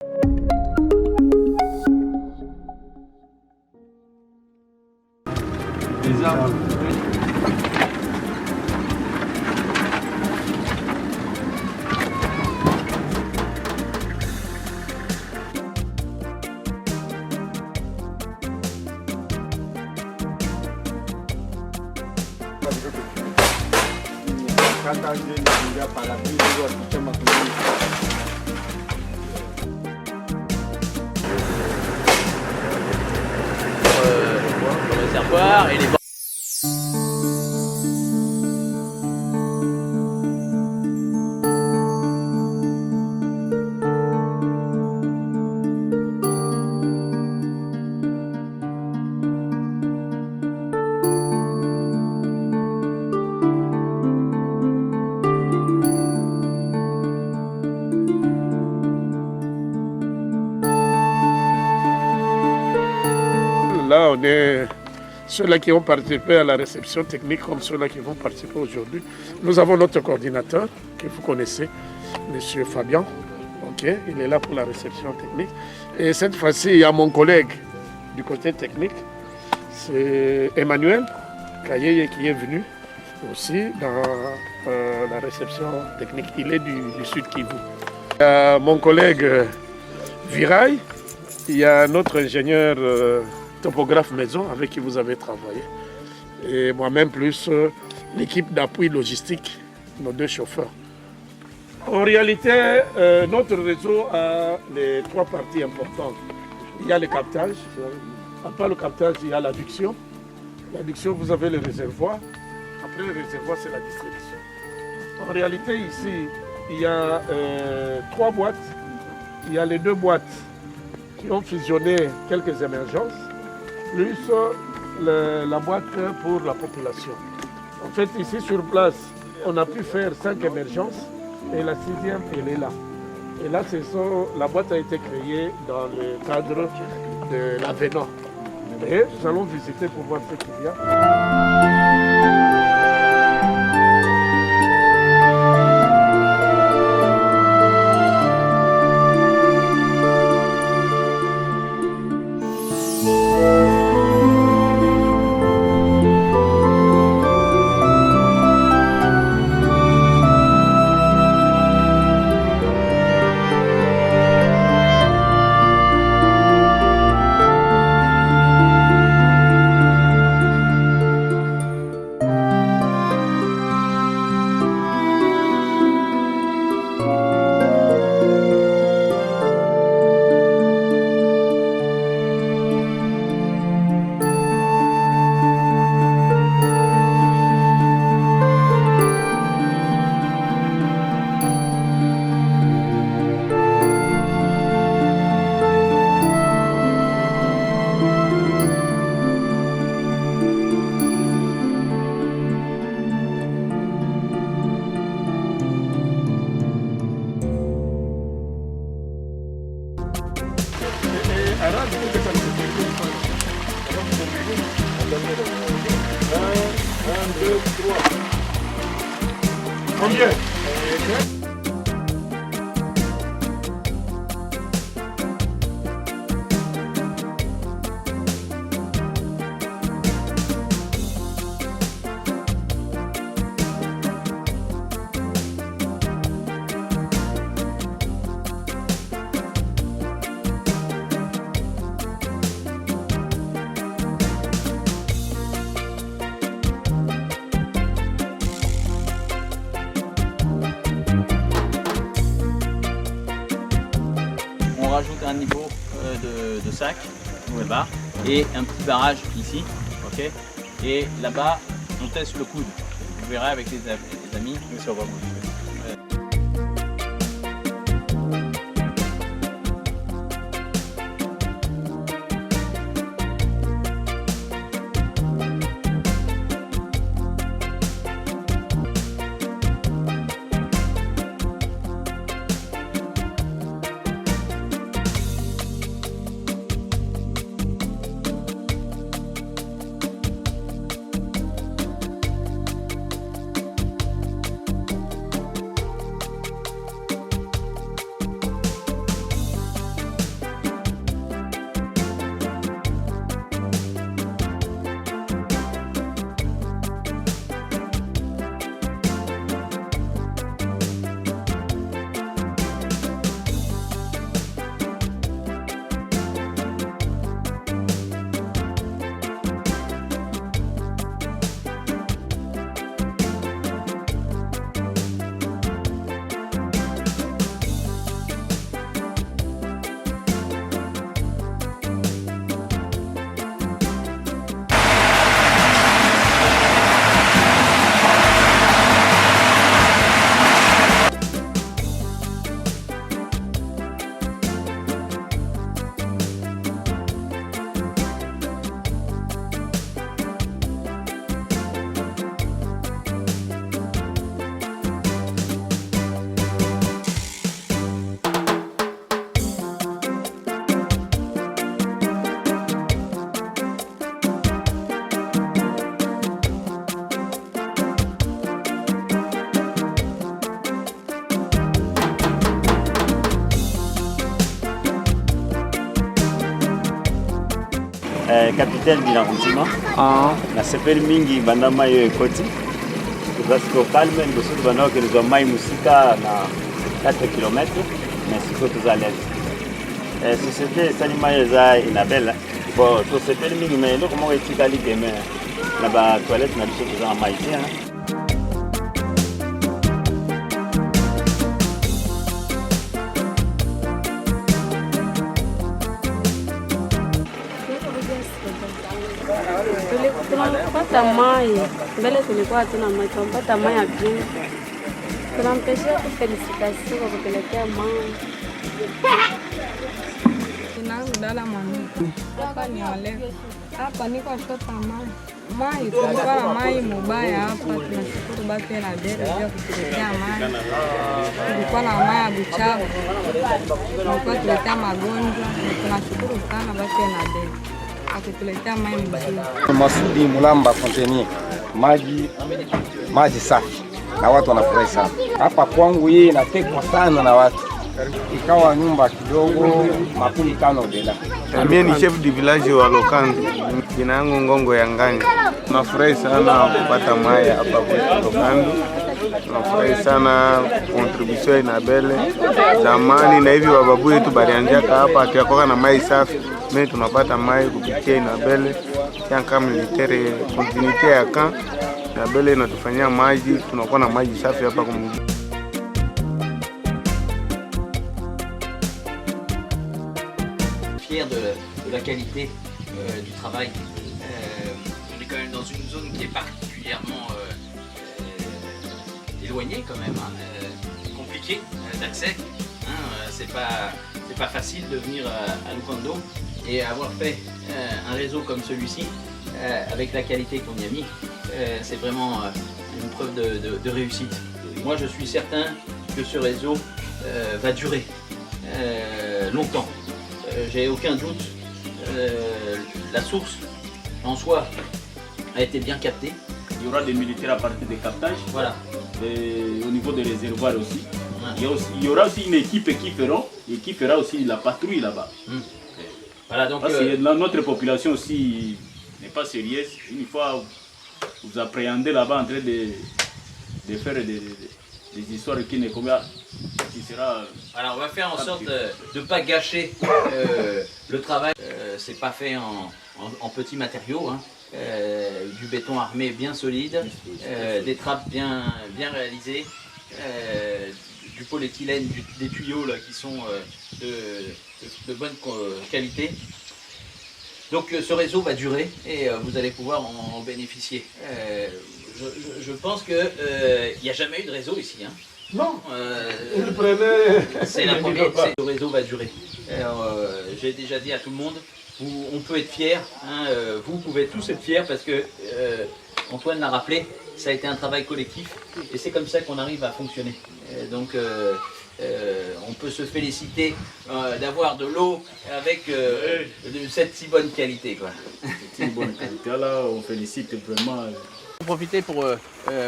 Les arbres. Le réservoir et les Là, on est ceux-là qui ont participé à la réception technique comme ceux-là qui vont participer aujourd'hui. Nous avons notre coordinateur que vous connaissez, M. Fabien. Okay, il est là pour la réception technique. Et cette fois-ci, il y a mon collègue du côté technique, c'est Emmanuel Kayeye qui est venu aussi dans la réception technique. Il est du Sud Kivu. Il y a mon collègue Virail, il y a notre ingénieur topographe maison avec qui vous avez travaillé. Et moi-même plus l'équipe d'appui logistique, nos deux chauffeurs. En réalité, notre réseau a les trois parties importantes. Il y a le captage. À part le captage, il y a l'adduction. L'adduction, vous avez le réservoir. Après le réservoir, c'est la distribution. En réalité, ici, il y a trois boîtes. Il y a les deux boîtes qui ont fusionné quelques émergences, plus la boîte pour la population. En fait, ici sur place, on a pu faire 5 émergences et la 6e, elle est là. Et là, la boîte a été créée dans le cadre de l'avenant. Et nous allons visiter pour voir ce qu'il y a. Combien? on rajoute un niveau de sac, nouvelle barre, et un petit barrage ici, ok. Et là-bas, on teste le coude. Vous verrez avec les amis. Mais ça va bouger. capitaine d'arrondissement. Na sepeli mingi banda mai ekoti. Toza siko calme liboso tobanda kokelezwa mai mosika na 4 km, mais siko toza lese. Société esali mai eza inabela. Bon, tosepeli mingi mais eloko moko etikali keme na batoilette na biso toza na mai te. Tunapata mai mbele, tulikuwa hatuna mai, tunapata mai ya bien. Tunampeshia felicitation kwa kupelekea mai. Dala mami hapa ni walevu hapa, niko shota mai tulikuwa na mai mubaya hapa. Tunashukuru basi na dere ya kutuletea mai. Tulikuwa na mai ya buchafu, tulikuwa tuletea magonjwa. Tunashukuru sana basi na dere akituletea mai mzuri. Masudi Mulamba Fontenier, maji safi na watu wanafurahi sana. Hapa kwangu hii inatekwa sana na watu, ikawa nyumba kidogo 15 dela. Mimi ni chef du village wa Lokando. Jina yangu Ngongo ya Ngani. Tunafurahi sana kupata mai hapa kwa Lokando. Tunafurahi sana contribution inabele zamani na hivi wababu yetu balianjaka hapa tuyakoka na mai safi. Mimi tunapata mai kupitia inabele kama militaire continuité ya camp. Inabele inatufanyia maji, tunakuwa na maji safi hapa kwa mji. Fier de la qualité du travail. On est quand même dans une zone qui est particulièrement éloignée quand même, compliquée d'accès. C'est pas facile de venir à Lukando et avoir fait un réseau comme celui-ci avec la qualité qu'on y a mis, c'est vraiment une preuve de réussite. Moi je suis certain que ce réseau va durer longtemps. J'ai aucun doute, la source en soi a été bien captée. Il y aura des militaires à partir des captages, voilà. Et au niveau des réservoirs aussi. Il y aura aussi une équipe qui fera aussi la patrouille là-bas. Voilà, donc, parce que notre population aussi n'est pas sérieuse. Une fois vous appréhendez là-bas en train de faire des histoires qui ne qui sera... Alors on va faire en sorte de ne pas gâcher le travail. C'est pas fait en petits matériaux, hein. Du béton armé bien solide, des trappes bien réalisées, du polyéthylène, des tuyaux là, qui sont de bonne qualité. Donc ce réseau va durer et vous allez pouvoir en bénéficier. Je pense qu'il n'y a jamais eu de réseau ici. Hein. Non, c'est la première, le réseau va durer. J'ai déjà dit à tout le monde, on peut être fier, hein, vous pouvez tous être fiers parce que Antoine l'a rappelé, ça a été un travail collectif et c'est comme ça qu'on arrive à fonctionner. Donc on peut se féliciter d'avoir de l'eau avec de cette si bonne qualité. Cette bonne qualité là, on félicite vraiment. Profiter pour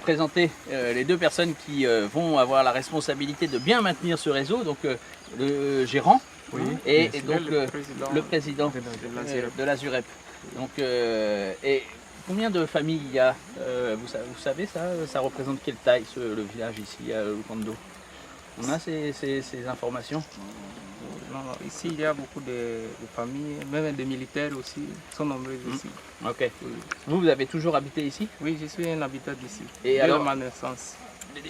présenter les deux personnes qui vont avoir la responsabilité de bien maintenir ce réseau, donc le gérant et donc le président de la ZUREP. Donc, et combien de familles il y a vous savez ça représente quelle taille le village ici à Lukando? On a ces informations? Non, ici il y a beaucoup de familles, même des militaires aussi, qui sont nombreux ici. Ok. Oui. Vous avez toujours habité ici? Oui, je suis un habitant d'ici, et alors, ma naissance.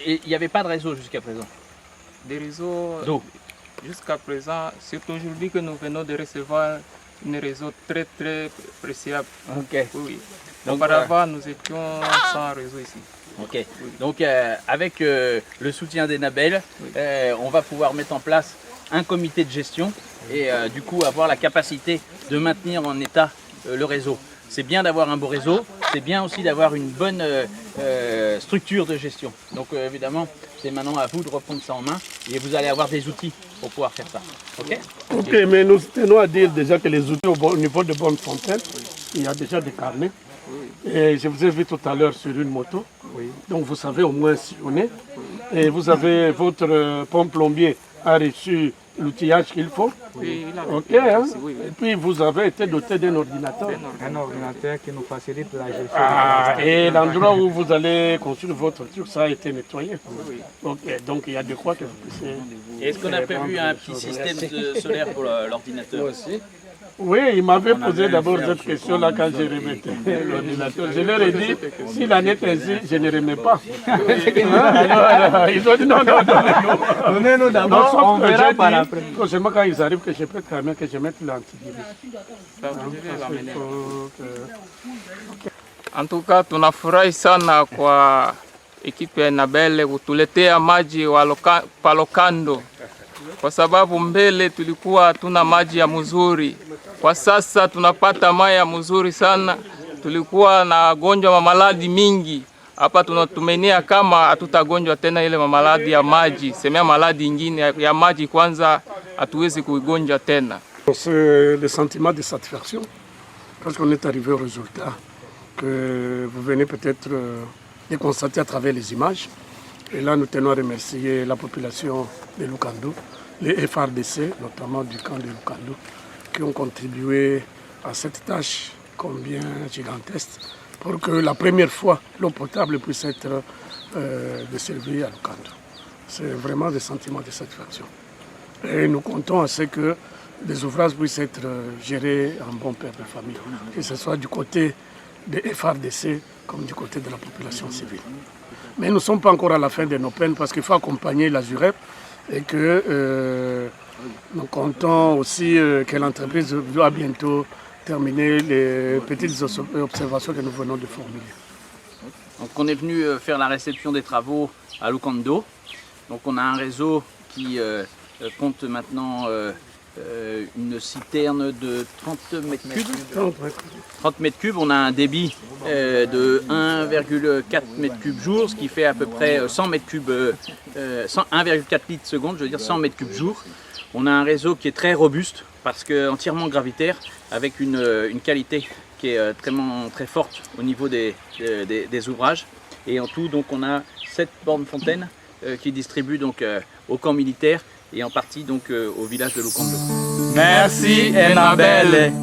Il n'y avait pas de réseau jusqu'à présent? Des réseaux d'eau? Jusqu'à présent, c'est aujourd'hui que nous venons de recevoir un réseau très préciable. Ok. Oui. Donc, auparavant, nous étions sans réseau ici. Ok. Oui. Donc avec le soutien d'Enabel, on va pouvoir mettre en place un comité de gestion et du coup avoir la capacité de maintenir en état le réseau. C'est bien d'avoir un beau réseau, c'est bien aussi d'avoir une bonne structure de gestion. Donc évidemment, c'est maintenant à vous de reprendre ça en main et vous allez avoir des outils pour pouvoir faire ça. Ok? Ok, mais nous tenons à dire déjà que les outils au niveau de Bonnefontaine, il y a déjà des carnets. Et je vous ai vu tout à l'heure sur une moto, donc vous savez au moins sillonner. Et vous avez votre pont plombier a reçu l'outillage qu'il faut. Oui, il a Ok, hein? oui, oui. Et puis vous avez été doté d'un ordinateur. Un ordinateur qui nous facilite la gestion. Ah, et l'endroit où vous allez construire votre truc, ça a été nettoyé. Ok, donc il y a de quoi que vous puissiez... Est-ce qu'on a prévu un petit système solaire pour l'ordinateur aussi? Oui, il m'avait posé d'abord cette question-là quand j'ai remetté l'ordinateur. Je leur ai dit, si la net est ainsi, je ne remets pas. Alors, ils ont dit non. Donnez-nous d'abord, on verra par après. Prochainement, quand ils arrivent, que je peux quand même que je mette l'antivirus. En tout cas tunafurahi sana kwa ekipe ya Nabele kutuletea maji palo kando, kwa sababu mbele tulikuwa hatuna maji ya mzuri. Kwa sasa tunapata maji ya mzuri sana. Tulikuwa na gonjwa mamaladi mingi. Hapa tunatumenia kama hatutagonjwa tena ile mamaladi ya maji. Semea maladi ingine ya maji kwanza hatuwezi kuigonja tena. C'est le sentiment de satisfaction parce qu'on est arrivé au résultat que vous venez peut-être de constater à travers les images. Et là, nous tenons à remercier la population de Lukando, les FRDC, notamment du camp de Lukando, qui ont contribué à cette tâche combien gigantesque pour que la première fois l'eau potable puisse être desservie à Lukando. C'est vraiment des sentiments de satisfaction. Et nous comptons à ce que des ouvrages puissent être gérés en bon père de famille, que ce soit du côté des FRDC comme du côté de la population civile. Mais nous ne sommes pas encore à la fin de nos peines parce qu'il faut accompagner la ZUREP et que nous comptons aussi que l'entreprise va bientôt terminer les petites observations que nous venons de formuler. Donc on est venu faire la réception des travaux à Lukando. Donc on a un réseau qui compte maintenant une citerne de 30 mètres cubes. 30 mètres cubes, on a un débit de 1,4 mètres cubes jour, ce qui fait à peu près 100 mètres cubes, 1,4 litres seconde, je veux dire 100 mètres cubes jour. On a un réseau qui est très robuste parce que entièrement gravitaire, avec une qualité qui est très forte au niveau des ouvrages. Et en tout, donc, on a 7 bornes fontaines qui distribuent donc au camp militaire et en partie donc au village de Lukando. Merci Enabele.